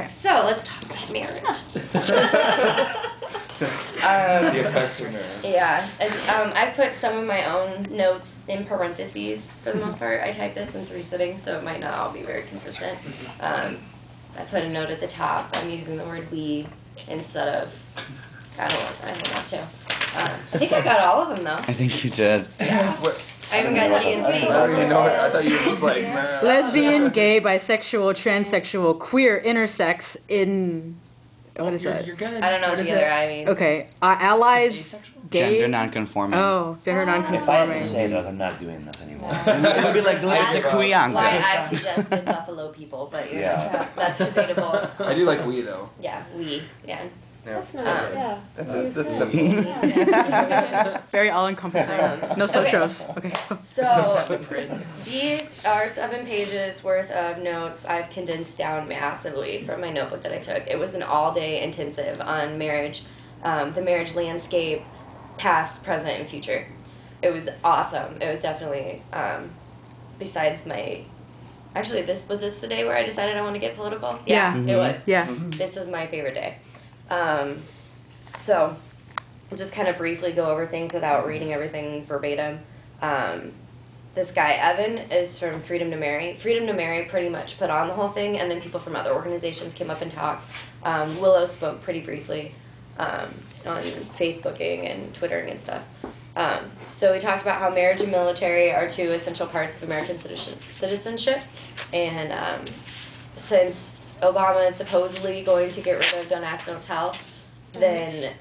So let's talk about marriage. The effects of marriage. Yeah, I put some of my own notes in parentheses for the most part. I typed this in 3 sittings, so it might not all be very consistent. I put a note at the top. I'm using the word we instead of I don't know too. I think I got all of them though. I think you did. Yeah. I haven't got G and C. I don't even know it. I thought you were just like, nah. Lesbian, gay, bisexual, transsexual, queer, intersex, what is that? You're good. I don't know what the other I means. Okay, allies, gay. Gender nonconforming. Oh, gender If I have to nonconforming. say those, I'm not doing this anymore. It would be like Why I Kuyanka. suggested Buffalo people, but Yeah. that's debatable. I do like we though. Yeah, yeah. That's nice, yeah. That's simple. Very all-encompassing. No okay. socios. Okay. So these are 7 pages worth of notes I've condensed down massively from my notebook that I took. It was an all-day intensive on marriage, the marriage landscape, past, present, and future. It was awesome. It was definitely, besides my, actually was this the day where I decided I want to get political? Yeah. It was. Yeah. This was my favorite day. So I'll just kind of briefly go over things without reading everything verbatim. This guy, Evan, is from Freedom to Marry. Freedom to Marry pretty much put on the whole thing, and then people from other organizations came up and talked. Willow spoke pretty briefly on Facebooking and Twittering and stuff. So we talked about how marriage and military are 2 essential parts of American citizenship, and since Obama is supposedly going to get rid of Don't Ask, Don't Tell, then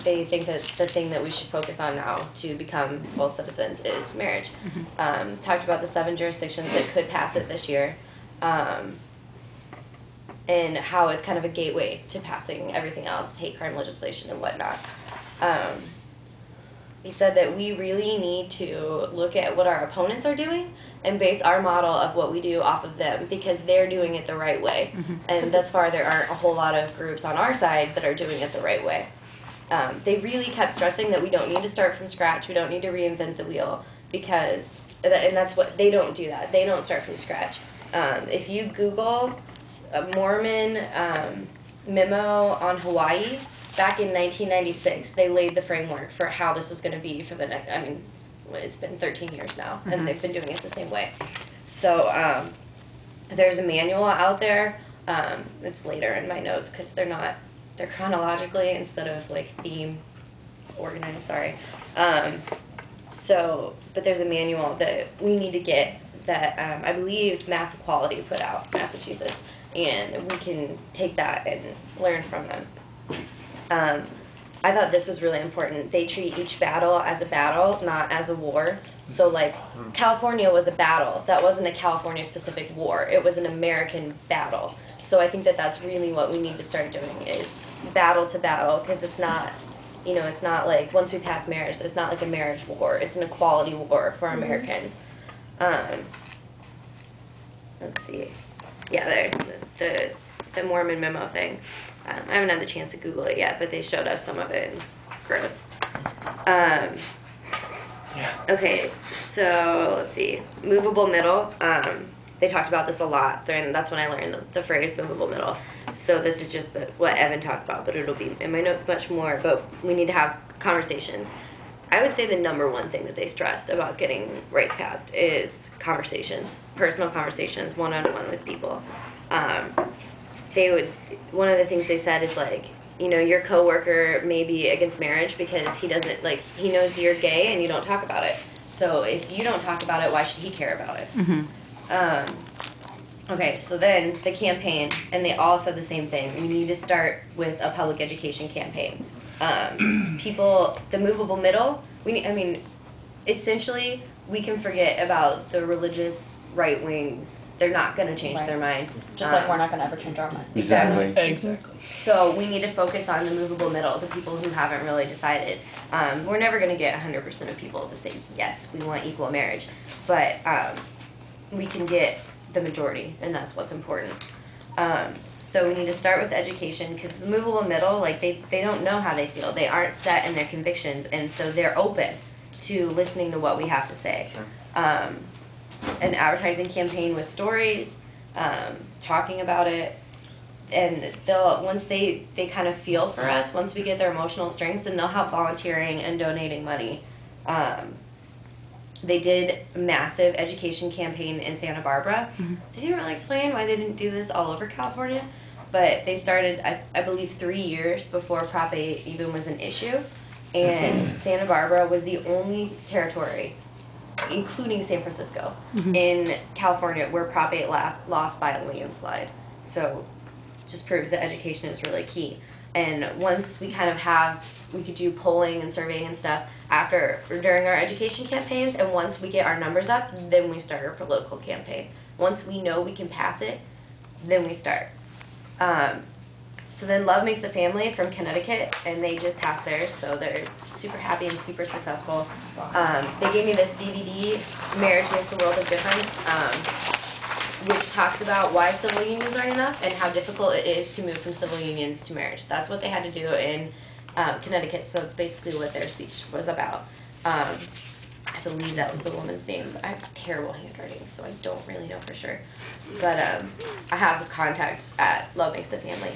they think that the thing that we should focus on now to become full citizens is marriage. Talked about the 7 jurisdictions that could pass it this year, and how it's kind of a gateway to passing everything else, hate crime legislation and whatnot. He said that we really need to look at what our opponents are doing and base our model of what we do off of them, because they're doing it the right way. And thus far, there aren't a whole lot of groups on our side that are doing it the right way. They really kept stressing that we don't need to start from scratch. We don't need to reinvent the wheel, because, and that's what, they don't do that. They don't start from scratch. If you Google a Mormon memo on Hawaii, back in 1996, they laid the framework for how this was going to be for the next, it's been 13 years now, and they've been doing it the same way. So there's a manual out there. It's later in my notes because they're chronologically instead of like theme organized, sorry. But there's a manual that we need to get that I believe Mass Equality put out, Massachusetts, and we can take that and learn from them. I thought this was really important. They treat each battle as a battle, not as a war. So, like, California was a battle. That wasn't a California-specific war. It was an American battle. So I think that that's really what we need to start doing is battle to battle, because it's not, it's not like once we pass marriage, it's not like a marriage war. It's an equality war for Americans. Let's see. Yeah, the Mormon memo thing. I haven't had the chance to Google it yet, but they showed us some of it. And gross. Okay, so let's see. Movable middle. They talked about this a lot, and that's when I learned the phrase movable middle. So this is just what Evan talked about, but it'll be in my notes much more. But we need to have conversations. I would say the number one thing that they stressed about getting rights passed is conversations, personal conversations, one-on-one with people. One of the things they said is like, your coworker may be against marriage because he knows you're gay and you don't talk about it. So if you don't talk about it, why should he care about it? Okay, so then the campaign, and they all said the same thing. We need to start with a public education campaign. The movable middle, essentially, we can forget about the religious right wing. They're not going to change their mind. Just like we're not going to ever change our mind. Exactly. So we need to focus on the movable middle, the people who haven't really decided. We're never going to get 100% of people to say, yes, we want equal marriage. But we can get the majority, and that's what's important. So we need to start with education, because the movable middle, they don't know how they feel. They aren't set in their convictions, and so they're open to listening to what we have to say. Sure. An advertising campaign with stories, talking about it. and they'll once they kind of feel for us, once we get their emotional strengths, then they'll help volunteering and donating money. They did a massive education campaign in Santa Barbara. They didn't really explain why they didn't do this all over California, but they started, I believe, 3 years before Prop 8 even was an issue, and Santa Barbara was the only territory, including San Francisco, in California where Prop 8 lost by a landslide. So just proves that education is really key. And once we kind of we could do polling and surveying and stuff during our education campaigns, and once we get our numbers up, then we start our political campaign. Once we know we can pass it, then we start. So then Love Makes a Family from Connecticut, and they just passed theirs, so they're super happy and super successful. They gave me this DVD, Marriage Makes a World of Difference, which talks about why civil unions aren't enough and how difficult it is to move from civil unions to marriage. That's what they had to do in Connecticut, so it's basically what their speech was about. I believe that was the woman's name. I have terrible handwriting, so I don't really know for sure. But I have a contact at Love Makes a Family,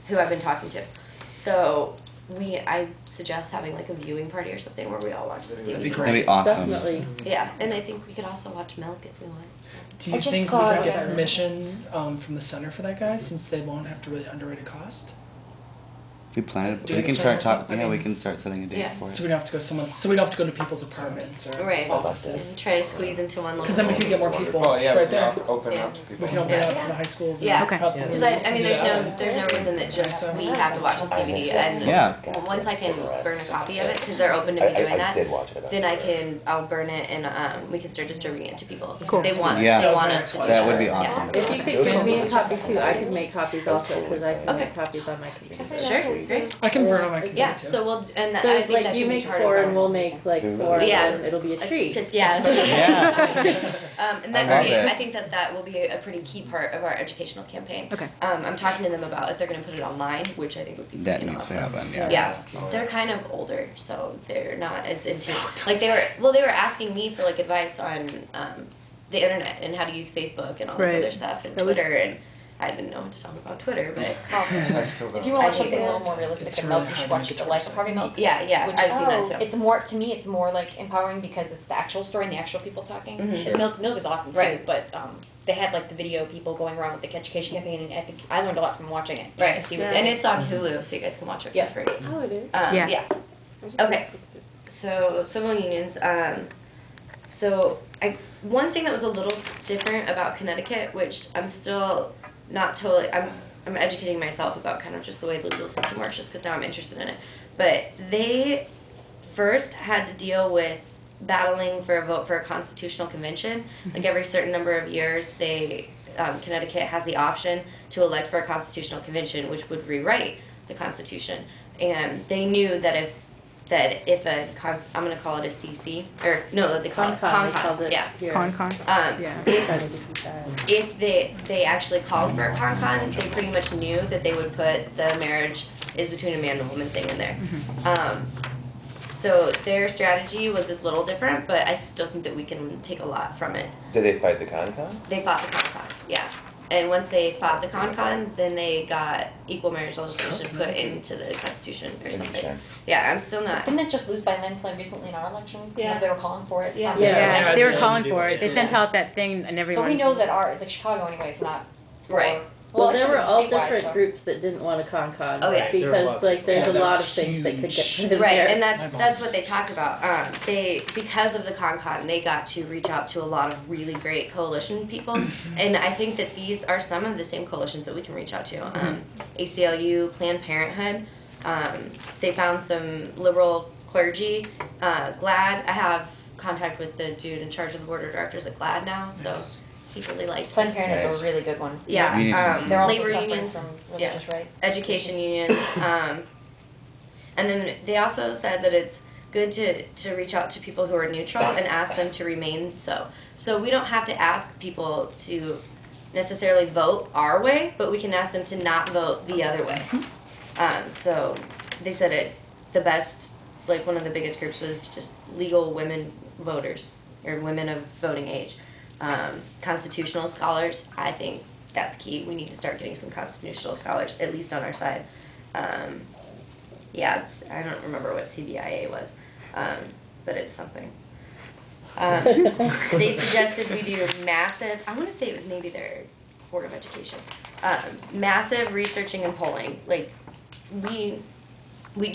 who I've been talking to. So I suggest having like a viewing party or something where we all watch this That'd be DVD. great. That'd be awesome. Definitely. Yeah, and I think we could also watch Milk if we want. I Do you just think we saw could it. get permission from the center for that, guy, since they won't have to really underwrite a cost? We plan it. Doing We can it start somewhere, talking. Yeah, we can start setting a date Yeah. for it. So we don't have to go so we don't have to go to people's apartments or Right. offices. And try to squeeze into one little. Because then we could get more people Well, yeah, we right can there. open Yeah. up to people. We can open it up to the high schools. And Yeah. Okay. help them Because do I mean, there's that. no reason that just So- we have to watch this DVD. And Yeah. once I can burn a copy of it, because they're open to me doing that, then I'll burn it and we can start distributing it to people. Cool. They want Yeah. they want us to do That would be Yeah. awesome. If you could give me a copy too, I could make copies also, because I can Okay. make copies on my computer. Sure, great. I can burn on my computer Yeah, too. so we'll and So I think like that you should be make part four of and we'll make like four, Yeah. and it'll be a treat. Yeah. Yeah. And that I could be, love it. I think that will be a pretty key part of our educational campaign. Okay. I'm talking to them about if they're going to put it online, which I think would be That freaking needs to awesome. happen. Yeah. Yeah, they're kind of older, so they're not as into like they were asking me for like advice on the internet and how to use Facebook and all this Right. other stuff and That was- Twitter, and I didn't know what to talk about Twitter, but I still don't. If you want I something a hate little more realistic It's than really milk, you should hard watch to get The to Life website. of Harvey Milk. yeah, Which I've seen that is, too. it's more, to me, it's more like empowering because it's the actual story and the actual people talking. Mhm. And Milk is awesome too, Right. but they had like the video people going around with the education campaign, and I think I learned a lot from watching it. Just Right, to see what Yeah. they and did. it's on Hulu, so you guys can watch it for Yeah. free. Oh, it is. Yeah. Yeah. Okay. So civil unions. So one thing that was a little different about Connecticut, which I'm still not totally. I'm educating myself about kind of just the way the legal system works, just because now I'm interested in it. But they first had to deal with battling for a vote for a constitutional convention. Like every certain number of years, Connecticut has the option to elect for a constitutional convention, which would rewrite the Constitution. And they knew that if I'm going to call it a CC, or no, they call it Con-con, they called Con-con, it yeah. here. Con. Yeah. If they actually called for a con-con, they pretty much knew that they would put the marriage is between a man and a woman thing in there. So their strategy was a little different, but I still think that we can take a lot from it. Did they fight the con-con? They fought the con-con, yeah. And once they fought the con-con, then they got equal marriage legislation put into the Constitution or something. Interesting. Yeah, I'm still not. Didn't it just lose by landslide recently in our elections? 'Cause Yeah. they were calling for it. Yeah. Yeah, Yeah, they were it calling did. for it. They Yeah. sent out that thing and So everyone. we know that like Chicago anyway is not for, Right. Well, there actually were it's all statewide, different so. groups that didn't want a con-con. Oh, yeah. There was Because lots. like there's Yeah, a that lot was of things that could get huge. put in Right, there. and that's Eyeballs. what they talked about. They because of the con-con, they got to reach out to a lot of really great coalition people, and I think that these are some of the same coalitions that we can reach out to. ACLU, Planned Parenthood. They found some liberal clergy. GLAD. I have contact with the dude in charge of the board of directors at GLAD now, so Yes. he really liked. Planned it. Parenthood's a really good one. Yeah, We need to- They're also labor suffering unions. from Yeah. religious right. Education unions, and then they also said that it's good to reach out to people who are neutral and ask them to remain so. So we don't have to ask people to necessarily vote our way, but we can ask them to not vote the other way. So they said the best, like one of the biggest groups was just legal women voters or women of voting age. Constitutional scholars, I think that's key. We need to start getting some constitutional scholars, at least on our side. Yeah, I don't remember what CBIA was, but it's something. They suggested we do massive, I want to say it was maybe their Board of Education, massive researching and polling. Like, we don't